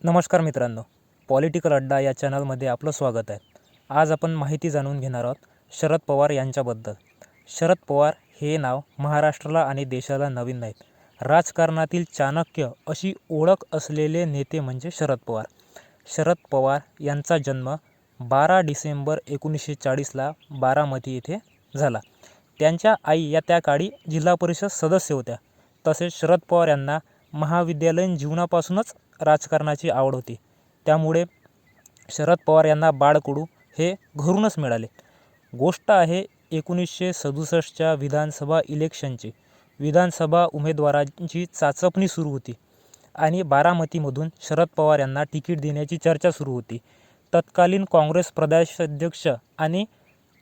नमस्कार मित्रांनो, पॉलिटिकल अड्डा या चॅनलमध्ये आपलं स्वागत आहे. आज आपण माहिती जाणून घेणार आहोत शरद पवार यांच्याबद्दल. शरद पवार हे नाव महाराष्ट्राला आणि देशाला नवीन नाहीत. राजकारणातील चाणक्य अशी ओळख असलेले नेते म्हणजे शरद पवार. शरद पवार यांचा जन्म 12 डिसेंबर 1940ला बारामती येथे झाला. त्यांच्या आई या त्या काळी जिल्हा परिषद सदस्य होत्या. तसेच शरद पवार यांना महाविद्यालयीन जीवनापासूनच राजकारणाची आवड होती. त्यामुळे शरद पवार यांना बाळकडू हे घरूनच मिळाले. गोष्ट आहे 1967च्या विधानसभा इलेक्शनची. विधानसभा उमेदवारांची चाचपणी सुरू होती आणि बारामतीमधून शरद पवार यांना तिकीट देण्याची चर्चा सुरू होती. तत्कालीन काँग्रेस प्रदेशाध्यक्ष आणि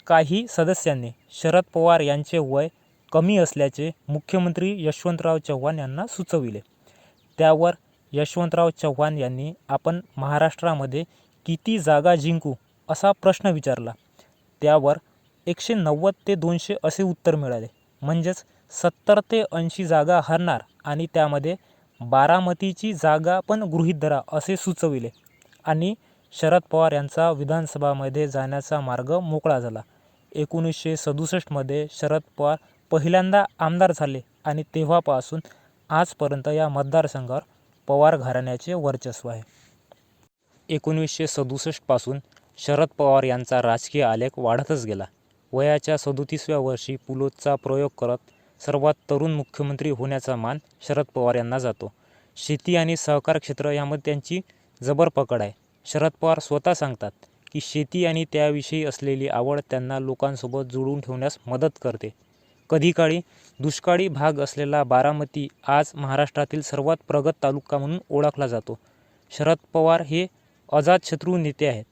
काही सदस्यांनी शरद पवार यांचे वय कमी असल्याचे मुख्यमंत्री यशवंतराव चव्हाण यांना सुचविले. त्यावर यशवंतराव चव्हाण यांनी आपण महाराष्ट्रामध्ये किती जागा जिंकू असा प्रश्न विचारला. त्यावर 190 ते 200 असे उत्तर मिळाले. म्हणजेच 70 ते 80 जागा हरणार आणि त्यामध्ये बारामतीची जागा पण गृहीत धरा असे सुचविले आणि शरद पवार यांचा विधानसभामध्ये जाण्याचा मार्ग मोकळा झाला. 1967मध्ये शरद पवार पहिल्यांदा आमदार झाले आणि तेव्हापासून आजपर्यंत या मतदारसंघावर पवार घराण्याचे वर्चस्व आहे. 1967 पासून शरद पवार यांचा राजकीय आलेख वाढतच गेला. वयाच्या 37व्या वर्षी पुलोतचा प्रयोग करत सर्वात तरुण मुख्यमंत्री होण्याचा मान शरद पवार यांना जातो. शेती आणि सहकार क्षेत्र यामध्ये त्यांची जबर पकड आहे. शरद पवार स्वतः सांगतात की शेती आणि त्याविषयी असलेली आवड त्यांना लोकांसोबत जोडून ठेवण्यास मदत करते. कधीकाळी दुष्काळी भाग असलेला बारामती आज महाराष्ट्रातील सर्वात प्रगत तालुका म्हणून ओळखला जातो. शरद पवार हे अजातशत्रू नेते आहेत.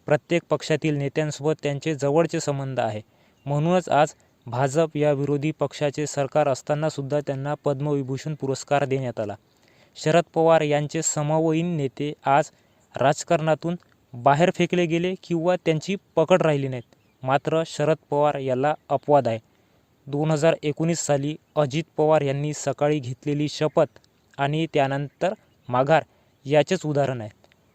प्रत्येक पक्षातील नेत्यांसोबत त्यांचे जवळचे संबंध आहे. म्हणूनच आज भाजप या विरोधी पक्षाचे सरकार असतानासुद्धा त्यांना पद्मविभूषण पुरस्कार देण्यात आला. शरद पवार यांचे समवयीन नेते आज राजकारणातून बाहेर फेकले गेले किंवा त्यांची पकड राहिली नाहीत. मात्र शरद पवार याला अपवाद आहे. 2019 साली अजित पवार यांनी सकाळी घेतलेली शपथ आणि त्यानंतर माघार याचेच उदाहरण आहे.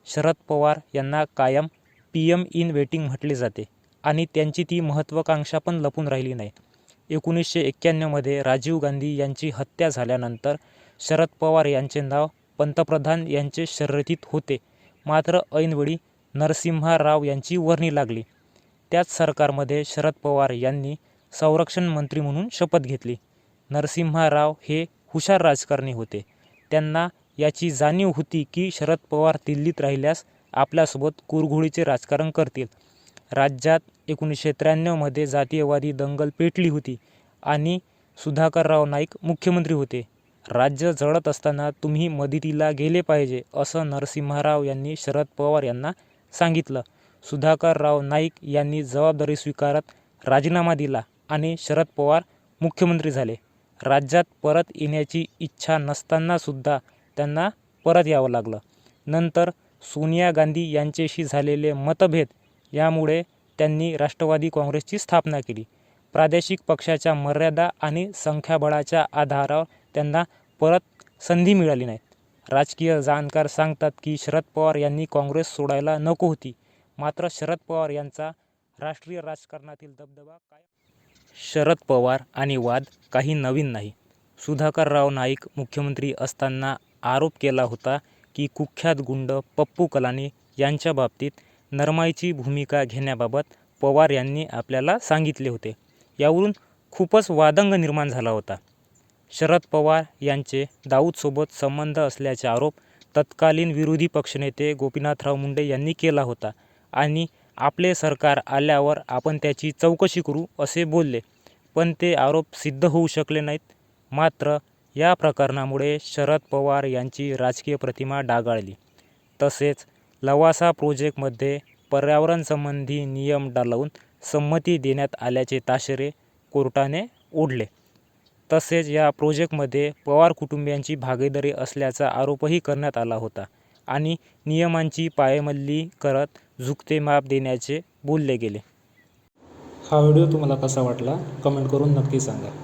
शरद पवार यांना कायम PM इन वेटिंग म्हटले जाते आणि त्यांची ती महत्त्वाकांक्षा पण लपून राहिली नाही. 1991मध्ये राजीव गांधी यांची हत्या झाल्यानंतर शरद पवार यांचे नाव पंतप्रधान यांचे शर्यतीत होते. मात्र ऐनवेळी नरसिम्हा राव यांची वर्णी लागली. त्याच सरकारमध्ये शरद पवार यांनी संरक्षण मंत्री म्हणून शपथ घेतली. नरसिम्हा राव हे हुशार राजकारणी होते. त्यांना याची जाणीव होती की शरद पवार दिल्लीत राहिल्यास आपल्यासोबत कुरघोडीचे राजकारण करतील. राज्यात 1993मध्ये जातीयवादी दंगल पेटली होती आणि सुधाकरराव नाईक मुख्यमंत्री होते. राज्य जळत असताना तुम्ही मदतीला गेले पाहिजे असं नरसिम्हा यांनी शरद पवार यांना सांगितलं. सुधाकरराव नाईक यांनी जबाबदारी स्वीकारत राजीनामा दिला आणि शरद पवार मुख्यमंत्री झाले. राज्यात परत येण्याची इच्छा नसतानासुद्धा त्यांना परत यावं लागलं. नंतर सोनिया गांधी यांच्याशी झालेले मतभेद यामुळे त्यांनी राष्ट्रवादी काँग्रेसची स्थापना केली. प्रादेशिक पक्षाच्या मर्यादा आणि संख्याबळाच्या आधारावर त्यांना परत संधी मिळाली नाही. राजकीय जाणकार सांगतात की शरद पवार यांनी काँग्रेस सोडायला नको होती. मात्र शरद पवार यांचा राष्ट्रीय राजकारणातील दबदबा काय? शरद पवार आणि वाद काही नवीन नाही. सुधाकरराव नाईक मुख्यमंत्री असताना आरोप केला होता की कुख्यात गुंड पप्पू कलानी यांच्या बाबतीत नरमाईची भूमिका घेण्याबाबत पवार यांनी आपल्याला सांगितले होते. यावरून खूपच वादंग निर्माण झाला होता. शरद पवार यांचे दाऊदसोबत संबंध असल्याचे आरोप तत्कालीन विरोधी पक्षनेते गोपीनाथराव मुंडे यांनी केला होता आणि आपले सरकार आल्यावर आपण त्याची चौकशी करू असे बोलले. पण ते आरोप सिद्ध होऊ शकले नाहीत. मात्र या प्रकरणामुळे शरद पवार यांची राजकीय प्रतिमा डागाळली. तसेच लवासा प्रोजेक्टमध्ये पर्यावरणसंबंधी नियम डावलून संमती देण्यात आल्याचे ताशेरे कोर्टाने ओढले. तसेच या प्रोजेक्टमध्ये पवार कुटुंबियांची भागीदारी असल्याचा आरोपही करण्यात आला होता आणि नियमांची पायमल्ली करत झुकते माप देण्याचे बोलले गेले. हा व्हिडिओ तुम्हाला कसा वाटला कमेंट करून नक्की सांगा.